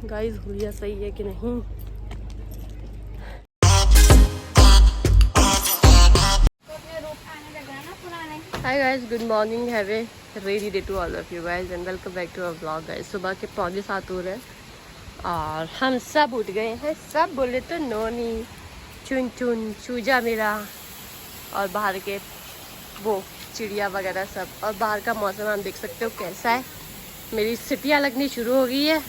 Guys हुलिया सही है कि नहीं। Hi guys, good morning, have a ready day to all of you guys and welcome back to our vlog. Guys सुबह के 6:45 हो रहे हैं और हम सब उठ गए हैं। सब बोले तो नोनी, चुन चुन, चूजा मेरा और बाहर के वो चिड़िया वगैरह सब। और बाहर का मौसम आप देख सकते हो कैसा है। मेरी सीटियाँ लगनी शुरू हो गई है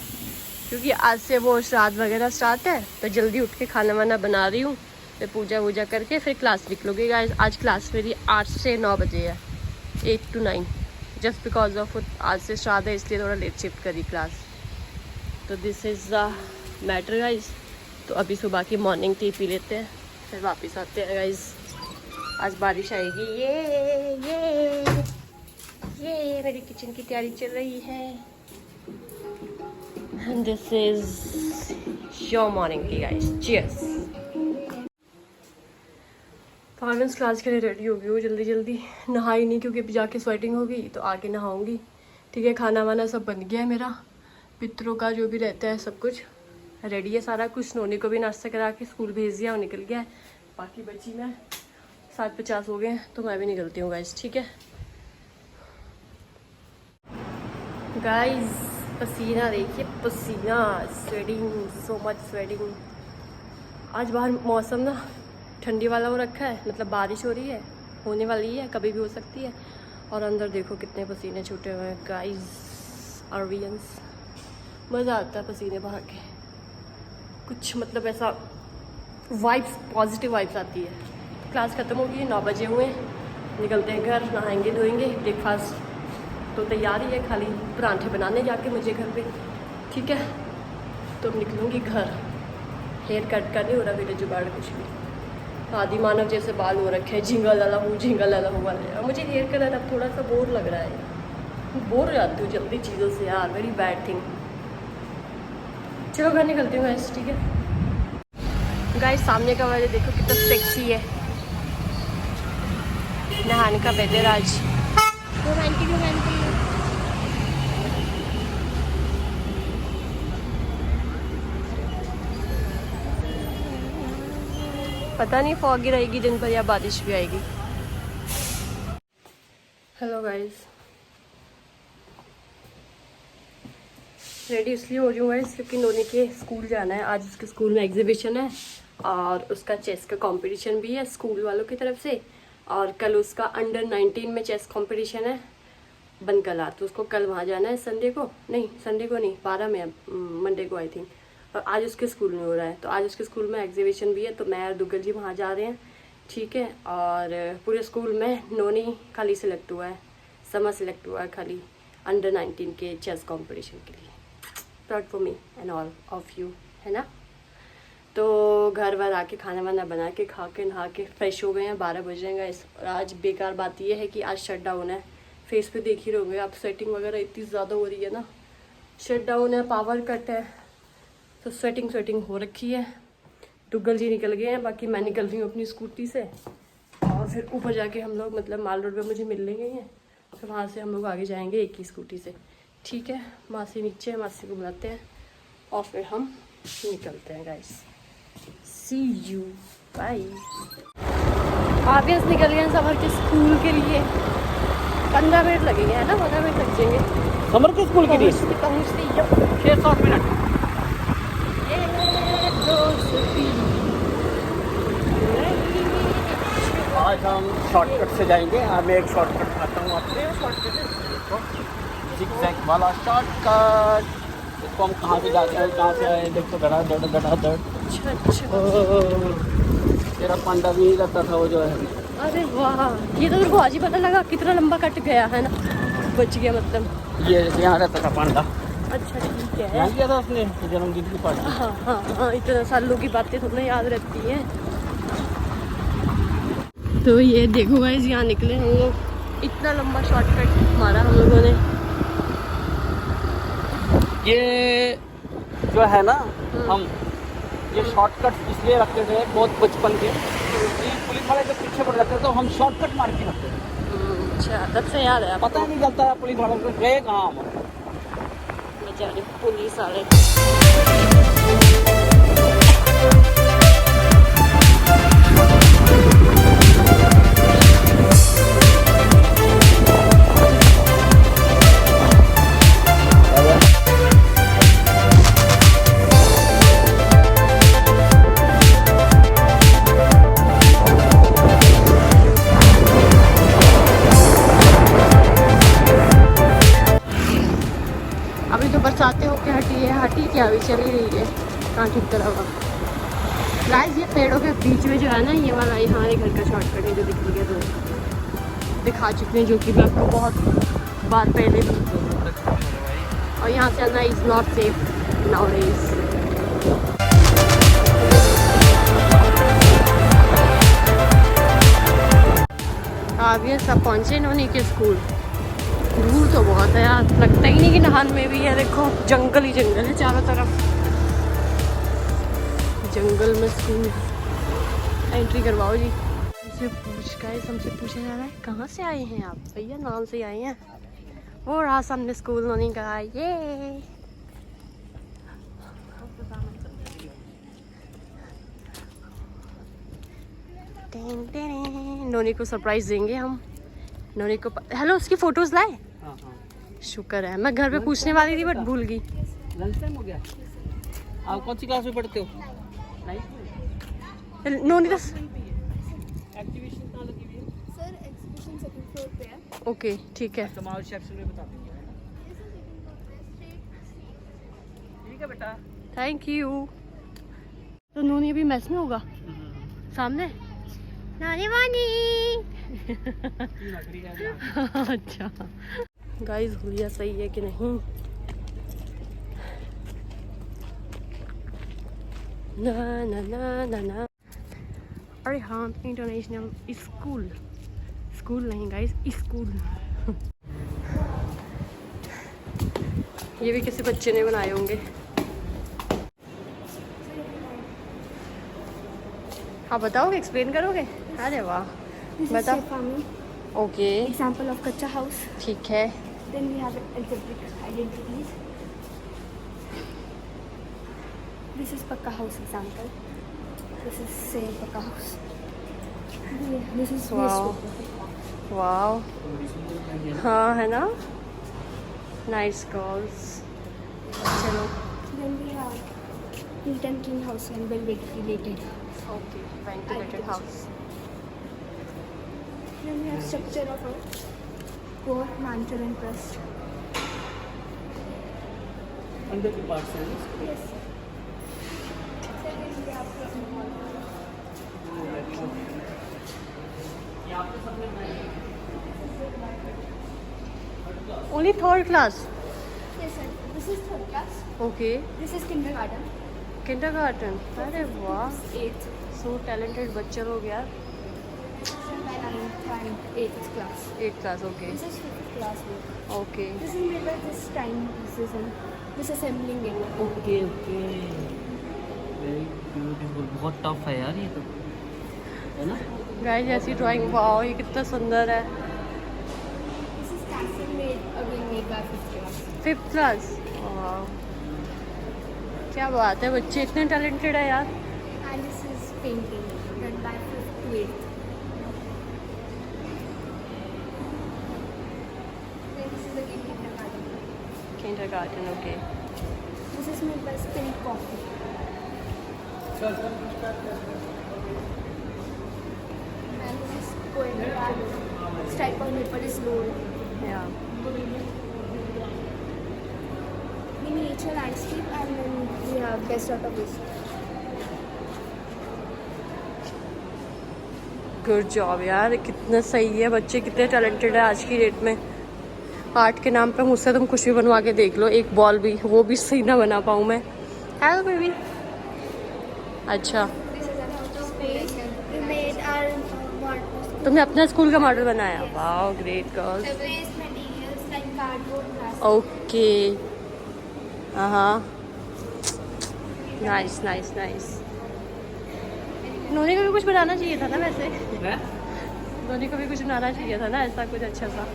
क्योंकि आज से वो श्राद्ध वगैरह स्टार्ट है, तो जल्दी उठ के खाना वाना बना रही हूँ। फिर पूजा वूजा करके फिर क्लास निकलूँगी गाइस। आज क्लास मेरी 8 से 9 बजे है, 8 to 9, जस्ट बिकॉज ऑफ आज से श्राद्ध है इसलिए थोड़ा लेट शिफ्ट करी क्लास। तो this is the matter guys. तो अभी सुबह की मॉर्निंग टी पी लेते हैं फिर वापस आते हैं गाइस। आज बारिश आएगी। ये मेरी किचन की तैयारी चल रही है। And this is your morning tea guys. Cheers. Finance class के लिए रेडी हो गई हूँ। जल्दी जल्दी नहाई नहीं क्योंकि अभी जाके स्वेटिंग होगी तो आके नहाऊंगी। ठीक है, खाना वाना सब बन गया है मेरा। पितरों का जो भी रहता है सब कुछ रेडी है सारा कुछ। नोनी को भी नाश्ता करा के स्कूल भेज दिया, वो निकल गया है। बाकी बची मैं 7:50 हो गए हैं तो मैं भी निकलती हूँ गाइस। ठीक है गाइस, पसीना देखिए, पसीना, स्वेटिंग, सो मच स्वेटिंग। आज बाहर मौसम ना ठंडी वाला हो रखा है, मतलब बारिश हो रही है, होने वाली है, कभी भी हो सकती है। और अंदर देखो कितने पसीने छूटे हुए हैं गाइस, अरबियंस। मज़ा आता है पसीने बहा के, कुछ मतलब ऐसा वाइब्स, पॉजिटिव वाइब्स आती है। क्लास ख़त्म होगी, 9 बजे हुए, निकलते हैं घर, नहाएंगे धोएंगे। ब्रेकफास्ट तो तैयार ही है, खाली परांठे बनाने जाके मुझे घर पे। ठीक है, तो निकलूँगी घर। हेयर कट का नहीं हो रहा मेरे जुगाड़ कुछ भी। आदि मानव जैसे बाल हो रखे हैं, झिंगा लाला हूँ वाले। और मुझे हेयर कलर अब थोड़ा सा बोर लग रहा है। बोर हो जाती हूँ जल्दी चीज़ों से यार, वेरी बैड थिंग। चलो घर निकलती हूँ गाइस। ठीक है गाइस, सामने का वाले देखो कितना सेक्सी है। नहाने का वेदर आज रोमांटिक रोमांटिक। पता नहीं फॉगी रहेगी दिन भर या बारिश भी आएगी। हेलो गाइस, रेडी इसलिए हो रही हूँ गाइस क्योंकि नोनी के स्कूल जाना है। आज उसके स्कूल में एग्जीबिशन है और उसका चेस का कंपटीशन भी है स्कूल वालों की तरफ से। और कल उसका अंडर 19 में चेस कंपटीशन है बनकला, तो उसको कल वहाँ जाना है। संडे को नहीं, 12 में, मंडे को आई थिंक। और आज उसके स्कूल में हो रहा है, तो आज उसके स्कूल में एग्जीबिशन भी है, तो मैं और दुग्गल जी वहाँ जा रहे हैं। ठीक है, और पूरे स्कूल में नोनी खाली सिलेक्ट हुआ है, समा सिलेक्ट हुआ है खाली अंडर 19 के चेस कंपटीशन के लिए। Proud for me and all of you, है ना। तो घर वर आके खाना वाना बना के खा के नहा के फ्रेश हो गए हैं, 12 बज जाएगा। और आज बेकार बात यह है कि आज शट डाउन है। फेस पे देख ही रहोगे आप, स्वेटिंग वगैरह इतनी ज़्यादा हो रही है ना। शट डाउन है, पावर कट है, तो स्वेटिंग हो रखी है। दुग्गल जी निकल गए हैं, बाकी मैं निकल रही हूँ अपनी स्कूटी से। और फिर ऊपर जाके हम लोग मतलब माल रोड पे मुझे मिल लेंगे हैं, फिर वहाँ से हम लोग आगे जाएंगे एक ही स्कूटी से। ठीक है, मासी नीचे है, मासी को बुलाते हैं और फिर हम निकलते हैं guys. See you, bye. Obvious निकल गए हैं समर के स्कूल के लिए। 15 मिनट लगेंगे, है ना, 15 मिनट लग जाएंगे समर के स्कूल के लिए। पहुँचते 6-7 मिनट। आज हम शॉर्टकट से जाएंगे। मैं एक शॉर्टकट आता हूँ आपको, जिगजैग वाला शॉर्टकट। इसको हम कहाँ से जाते हैं, कहाँ से आए, देखो गड़ा दड़। अच्छा, तेरा पांडा भी नहीं लगता था वो जो है। अरे वाह, ये तो मेरे को आज ही पता लगा कितना लंबा कट गया है ना, बच गया मतलब। ये यहाँ रहता था पांडा। अच्छा ठीक है, यहाँ किया था उसने जन्मदिन की पार्टी। हाँ, इतने सालों की बातें थोड़ा याद रहती हैं। तो ये देखो गाइस, यहाँ निकले हम लोग, इतना लंबा शॉर्टकट मारा हम लोगों ने। ये जो है ना, हम ये शॉर्टकट इसलिए रखते थे बहुत बचपन के, पुलिस वाले जब पीछे पड़ जाते थे तो हम शॉर्टकट मार के रखते थे। अच्छा, तब से याद है। पता नहीं चलता है पुलिस वालों को गए कहाँ हम। बेचारे पुलिस वाले। अभी तो बरसाते होके हटी क्या अभी चल ही रही है। कहाँ ठीक तरह हुआ गाइस, ये पेड़ों के बीच में जो है ना, ये वाला यहाँ ये घर का शॉर्टकट है जो दिख गया तो दिखा चुके हैं, जो कि मैं आपको बहुत बार पहले भी। और यहाँ से आना इज़ नॉट सेफ नाउडेज। अब ये सब पहुँचे नोनी के स्कूल। दूर तो बहुत है यार, लगता ही नहीं कि नहान में भी है। देखो जंगल ही जंगल है चारों तरफ, जंगल में स्कूल। एंट्री करवाओ जी। हमसे पूछा जा रहा है कहाँ से आए हैं आप? भैया नाम से आए हैं। वो रहा सामने स्कूल नोनी का। ये नोनी को सरप्राइज देंगे हम। नोनी को हेलो, उसकी फोटोज लाए? हाँ। शुक्र है, मैं घर पे पूछने वाली थी बट भूल गई। लंच टाइम हो गया। आप कौन सी क्लास में पढ़ते हो? नोनी तो एक्टिवेशन कहाँ लगी हुई है? सर एग्जीबिशन सेकंड फ्लोर पे है। ओके ठीक है। समाज सेक्शन में बता देंगे। ठीक है बेटा। Thank you. तो नोनी अभी मैस में होगा सामने। नानी वानी अच्छा गाइस, हुलिया सही है कि नहीं? ना ना ना ना ना। अरे हाँ, इंटरनेशनल स्कूल, स्कूल नहीं गाइस, स्कूल। ये भी किसी बच्चे ने बनाए होंगे। हाँ बताओगे, एक्सप्लेन करोगे? अरे वाह, बताओ। Okay, example of kachcha house. ठीक है। Then we have algebraic identities. This is pucca house example. This is same pucca house. This is wow wow, हाँ है ना, नाइस गर्ल्स। चलो Then we have neat and clean house and well ventilated. Okay, ventilated house. Then we have structure of a core, mantle and crust. अंदर के part से Yes. Second we have only third class? yes sir. This is third class. Okay, This is kindergarten. Kindergarten. अरे वाह, Eighth. So talented बच्चे लोग यार। Ninth and eighth class. 8th class. Okay This is fifth class. Okay This is made by this tiny pieces and this assembling it. Okay okay, very beautiful. बहुत tough है यार ये तो, है ना? गाइस ऐसी ड्राइंग, वाओ ये कितना सुंदर है। This is castle made by fifth class. 5th class, वाह क्या बात है, बच्चे इतने टैलेंटेड है यार। And this is painting done by fifth to eighth. Then this is again kindergarten. Kindergarten, okay. This is made by spilled coffee. And this is poetry. This type of paper is rolled. या Miniature landscape and then we have best out of this. Good job यार, कितना सही है, बच्चे कितने talented है आज की डेट में। आर्ट के नाम पे मुझसे तुम कुछ भी बनवा के देख लो, एक बॉल भी, वो भी सही ना बना पाऊँ मैं। Hello baby. अच्छा, This is an outer space. We made our models. तुमने अपना स्कूल का मॉडल बनाया? Wow great girls. The waste materials like cardboard, plastic. Okay, हाँ नाइस नाइस नाइस। नोनी को भी कुछ बनाना चाहिए था ना वैसे, है? नोनी को भी कुछ बनाना चाहिए था ना ऐसा कुछ अच्छा सा।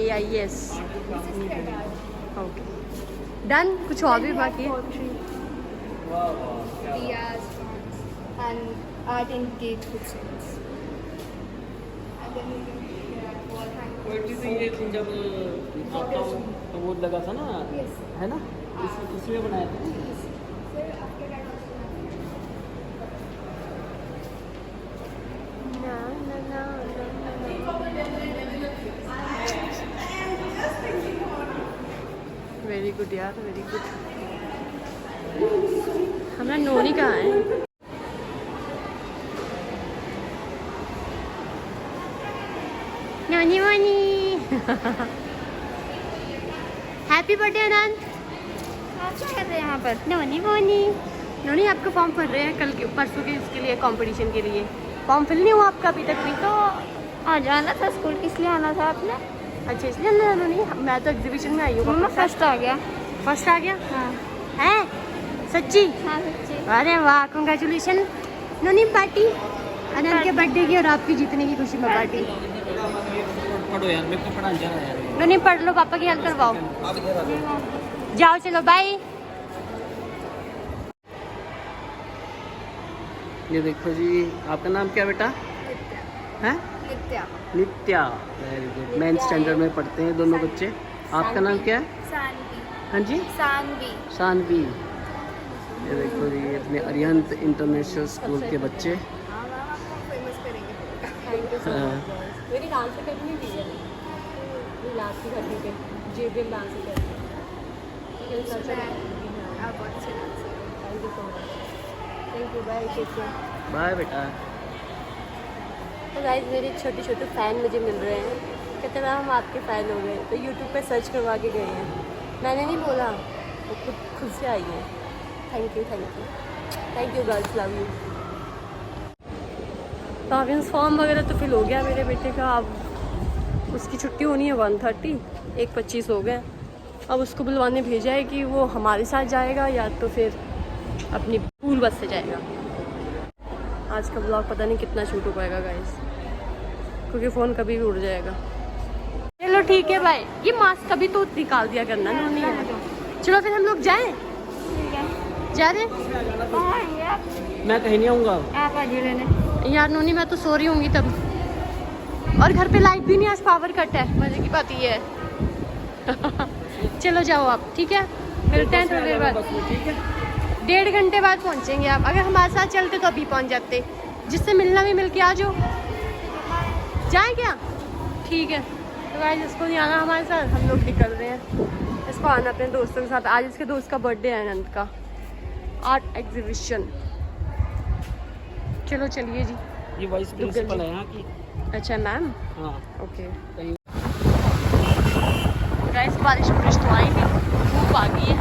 AIS, This is thread art. Okay done, कुछ और भी बाकी है? Pottery, वाह वाह, क्या बात। diyas, fonts, and art and cake pictures. And then we can wall hanging. Poetry से ये जब आता हूँ तो वो लगा था ना, Yes. है ना, इसमें बनाया था। Sir, after that also. Very good यार, वेरी गुड। हमारा नोनी कहाँ है? नोनी वानी। हैप्पी बर्थडे अनंत। आप क्या कर रहे हैं यहाँ पर? नोनी वानी। नोनी आपका फॉर्म भर रहे हैं कल के परसों के इसके लिए, कंपटीशन के लिए। फॉर्म फिल नहीं हुआ आपका अभी तक भी? तो आज आना था स्कूल, किस लिए आना था आपने? अच्छा इसलिए ना नोनी, मैं तो एग्जीबिशन में आई हूँ। मम्मा फर्स्ट आ गया। फर्स्ट आ गया हाँ है? सच्ची? हाँ सच्ची। अरे वाह, कंग्रेचुलेशन नोनी। पार्टी अनंत के बर्थडे की और आपकी जीतने की खुशी में पार्टी। पढ़ो यार, मेरे को पढ़ा जा रहा है। नोनी पढ़ लो, पापा की हेल्प करवाओ। जाओ चलो बाय। ये देखो जी, आपका नाम क्या बेटा है? Nitya. Nitya. Very good. Ninth standard में पढ़ते हैं दोनों बच्चे। आपका नाम क्या है? सानवी। हाँ जी, सानवी। शानवी। ये देखो जी, अपने अरिहंत इंटरनेशनल स्कूल के बच्चे। हाँ मैम, आपको फेमस करेंगे। थैंक यू सो हाँ। मच। मेरी डांस अकेडमी भी है लास्ट की घटी पे, जेबीएम डांस अकेडमी। आप बहुत अच्छे डांस कर रहे thank you so much. Thank you, bye, take care. Bye बेटा। तो गाइस मेरे छोटे छोटे फ़ैन मुझे मिल रहे हैं, कहते हैं हम आपके फ़ैन हो गए, तो यूट्यूब पे सर्च करवा के गए हैं। मैंने नहीं बोला, वो खुद से आई है। Thank you thank you thank you girls, love you. तो ऑडियंस फॉर्म वगैरह तो फिल हो गया मेरे बेटे का। अब उसकी छुट्टी होनी है 1:30, 1:25 हो गए। अब उसको बुलवाने भेजा है कि वो हमारे साथ जाएगा या तो फिर अपनी स्कूल बस से जाएगा। आज का ब्लॉग पता नहीं कितना शूट हो पाएगा गाइस, क्योंकि फ़ोन कभी भी उड़ जाएगा। चलो ठीक है भाई, ये मास्क कभी तो निकाल दिया करना ना, नहीं है। चलो फिर हम लोग जाएं, जा रहे हैं? मैं कहीं नहीं आऊँगा। आप आज लेने। यार नोनी मैं तो सो रही होंगी तब, और घर पे लाइट भी नहीं, आज पावर कट है। मजे की बात ये है। चलो जाओ आप, ठीक है, मिलते हैं थोड़ी देर बाद। ठीक है, 1.5 घंटे बाद पहुंचेंगे आप। अगर हमारे साथ चलते तो अभी पहुंच जाते, जिससे मिलना भी मिल के आ जाओ। जाए क्या? ठीक है। तो गाइस इसको नहीं आना हमारे साथ, हम लोग निकल रहे हैं। इसको आना अपने दोस्तों के साथ। आज इसके दोस्त का बर्थडे है, अनंत का, आर्ट एग्जीबिशन। चलो चलिए जी। ये वाइस प्रिंसिपल है यहाँ की। अच्छा मैम, हाँ, ओके। कहीं गाइस बारिश तो आई नहीं, धूप आ गई है,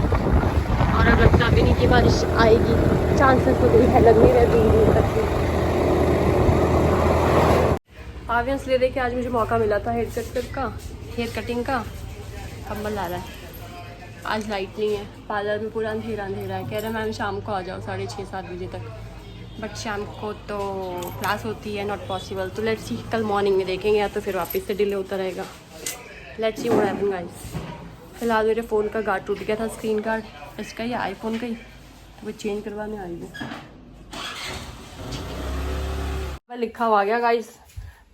और अब लगता भी नहीं कि बारिश आएगी। चांसेस तो कोई है, लग नहीं रहे 2 दिन तक की। ऑब्वियसली देखिए आज मुझे मौका मिला था हेयर कटिंग का। कम्बल आ रहा है। आज लाइट नहीं है, पार्लर में पूरा अंधेरा अंधेरा है। कह रहे मैम शाम को आ जाओ 6:30-7 बजे तक, बट शाम को तो क्लास होती है, नॉट पॉसिबल। तो लेट्स सी, कल मॉर्निंग में देखेंगे, या तो फिर वापस से डिले होता रहेगा। Let's see what happen guys. फिलहाल मेरे फ़ोन का गार्ड टूट गया था, स्क्रीन गार्ड, इसका ही आईफोन का ही, तो वो चेंज करवाने आई हूँ। लिखा हुआ गया गाइस।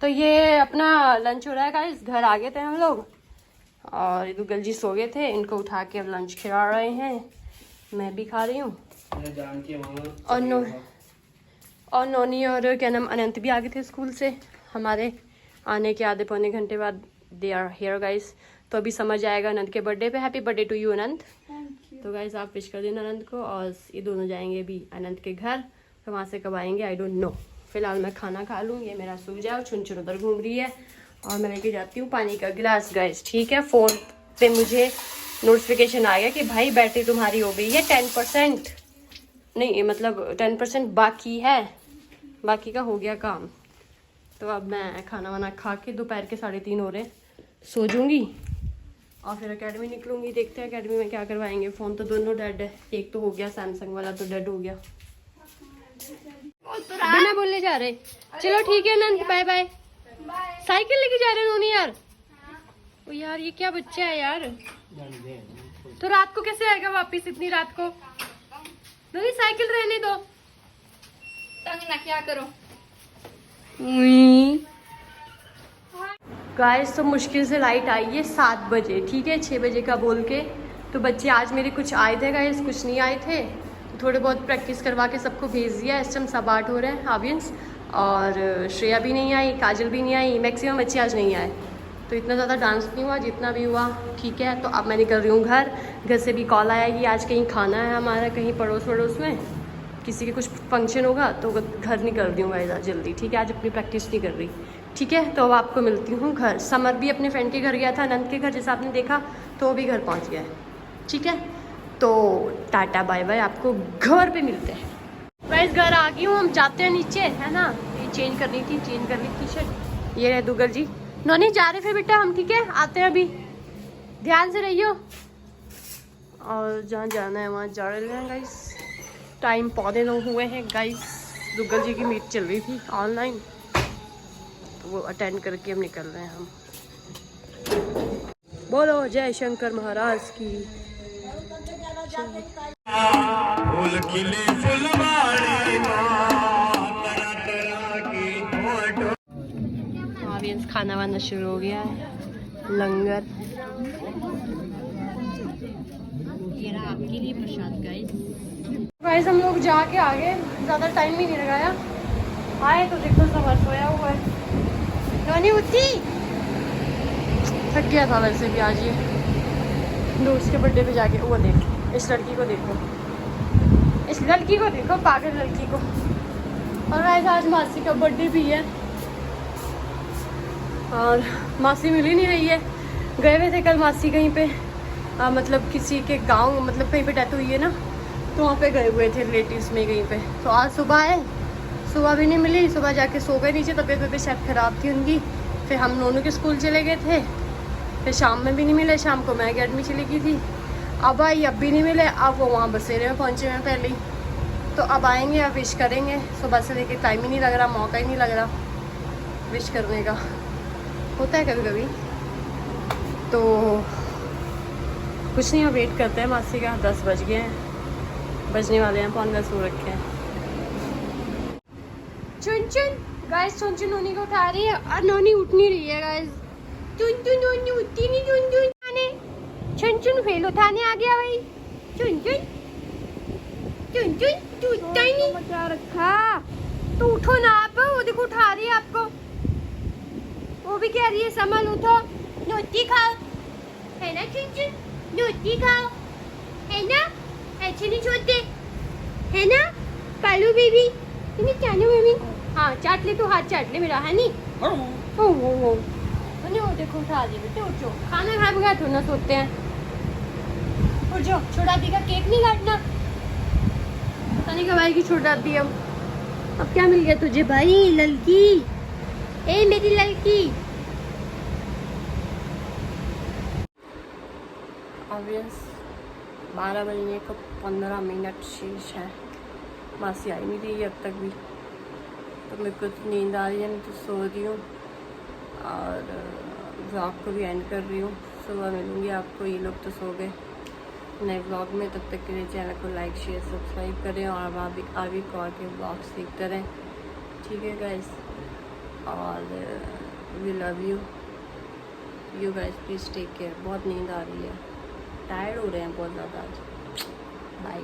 तो ये अपना लंच हो रहा है गाइस। घर आ गए थे हम लोग, और ये गल जी सो गए थे, इनको उठा के अब लंच खिला रहे हैं। मैं भी खा रही हूँ, और नोनी और क्या नाम अनंत भी आ गए थे स्कूल से। हमारे आने के आधे पौने घंटे बाद दे आर हियर गाइस। तो अभी समझ आएगा अनंत के बर्थडे पे। हैप्पी बर्थडे टू यू अनंत। तो गाइस आप विश कर देना अनंत को, और ये दोनों जाएंगे अभी अनंत के घर। तो वहाँ से कब आएंगे आई डोंट नो। फिलहाल मैं खाना खा लूँ, ये मेरा सो जाओ, छुन छुन उधर घूम रही है, और मैं लेके जाती हूँ पानी का गिलास गाइस, ठीक है। फ़ोन पे मुझे नोटिफिकेशन आ गया कि भाई बैटरी तुम्हारी हो गई है 10%, नहीं मतलब 10% बाकी है, बाकी का हो गया काम। तो अब मैं खाना वाना खा के दोपहर के 3:30 हो रहे, सो जाऊँगी, और फिर एकेडमी निकलूँगी। देखते हैं एकेडमी में क्या करवाएंगे। फ़ोन तो दोनों डेड है, एक तो हो गया सैमसंग वाला तो डेड हो गया। बिना बोलने जा रहे। चलो ठीक है अनंत, बाय बाय। साइकिल लेके जा रहे हैं नोनी यार। ओ यार ये क्या बच्चा है यार। तो रात को कैसे आएगा वापस इतनी रात को? नहीं, साइकिल रहने दो। तंग ना क्या करो। गाइस तो मुश्किल से लाइट आई है 7 बजे, ठीक है, 6 बजे का बोल के। तो बच्चे आज मेरे कुछ आए थे गाइस, कुछ नहीं आए थे, तो थोड़े बहुत प्रैक्टिस करवा के सबको भेज दिया। इस टाइम सब 8 हो रहे हैं ऑडियंस, और श्रेया भी नहीं आई, काजल भी नहीं आई, मैक्सिमम बच्चे आज नहीं आए। तो इतना ज़्यादा डांस नहीं हुआ, जितना भी हुआ ठीक है। तो अब मैं निकल रही हूँ घर से भी कॉल आया कि आज कहीं खाना है हमारा, कहीं पड़ोस वड़ोस में किसी के कुछ फंक्शन होगा, तो घर निकल रही हूँ गाइस जल्दी, ठीक है। आज अपनी प्रैक्टिस नहीं कर रही, ठीक है। तो अब आपको मिलती हूँ घर। समर भी अपने फ्रेंड के घर गया था, अनंत के घर, जैसा आपने देखा, तो वो भी घर पहुँच गया है, ठीक है। तो टाटा बाय बाय, आपको घर पे मिलते हैं। गाइस घर आ गई हूँ, हम जाते हैं नीचे, है ना। ये चेंज करनी थी, चेंज कर ली टी शर्ट। ये रहे दुगल जी, नोनी जा रहे फिर बेटा हम, ठीक है, आते हैं अभी, ध्यान से रहियो। और जहाँ जाना है वहाँ जा रहे हैं गाइस। टाइम 9:15 हुए हैं गाइस। दुगल जी की मीट चल रही थी ऑनलाइन, तो वो अटेंड करके हम निकल रहे हैं हम। बोलो जय शंकर महाराज की। ऑडियंस खाना वाना शुरू हो गया है, लंगर। ये रहा आपके लिए प्रसाद गाइस। हम लोग जाके आ गए, ज़्यादा टाइम भी नहीं लगाया। आए तो देखो समर सोया हुआ है। नोनी उठी, थक गया था वैसे भी आज ये दोस्त के बर्थडे पे जाके। वो देख, इस लड़की को देखो, इस लड़की को देखो, पागल लड़की को। और गाइस आज मासी का बर्थडे भी है, और मासी मिल ही नहीं रही है। गए हुए थे कल मासी कहीं पे, मतलब किसी के गांव, मतलब कहीं पे डेथ हुई है ना, तो वहाँ पे गए हुए थे रिलेटिव्स में कहीं पे। तो आज सुबह आए, सुबह भी नहीं मिली, सुबह जाके सो गए नीचे, तबीयत शायद ख़राब थी उनकी। फिर हम दोनों के स्कूल चले गए थे, फिर शाम में भी नहीं मिले, शाम को मैं एकेडमी चली गई थी। अब आई, अब भी नहीं मिले। अब वो वहाँ बसेरे में पहुँचे हुए पहले ही, तो अब आएंगे, अब विश करेंगे। सुबह से लेके टाइम ही नहीं लग रहा, मौका ही नहीं लग रहा विश करने का। होता है कभी कभी। तो कुछ नहीं, अब वेट करते हैं मासी का। 10 बज गए हैं, बजने वाले हैं, 9:15 हो रखे हैं। चुन चुन गाइस, चुन चुन नोनी को उठा रही है, और नोनी उठ नहीं रही है गाइस। चुन चुन नोनी उठती नहीं, चुन चुन उठाने, चुन चुन फेल उठाने आ गया भाई। चुन चुन चुन चुन तू उठता ही नहीं, मचा रखा। तो उठो ना आप, वो देखो उठा रही है आपको। वो भी कह रही है समन उठो, रोटी खाओ, है ना चुन चुन, रोटी खाओ, है ना, ऐसे नहीं छोड़ते, है ना पालू बेबी, इन्हें चाटो बेबी। हाँ चाट ले, तो हाथ चाट ले मेरा, है नहीं। ओ वो देखो उठा दी बेटे, उठ जाओ, खाना खा बगैर थोड़ा ना सोते हैं। उठ जाओ, छोटा दी का केक नहीं काटना, पता नहीं कब आएगी छोटा दी। अब क्या मिल गया तुझे भाई, लड़की, ए मेरी लड़की। ऑब्वियस 12 बजने को 15 मिनट शेष है, मासी आई नहीं रही है अब तक भी। तो मेरे को तो नींद आ रही है, मैं तो सो रही हूँ, और व्लॉग को भी एंड कर रही हूँ। सुबह मिलूँगी आपको, ये लोग तो सो गए नए व्लॉग में। तब तक के लिए चैनल को लाइक शेयर सब्सक्राइब करें, और अब आगे को आके व्लॉग्स देखते रहें, ठीक है गाइस। और we love you guys, please take care. बहुत नींद आ रही है, टायर्ड हो रहे हैं बहुत ज़्यादा आज। बाय।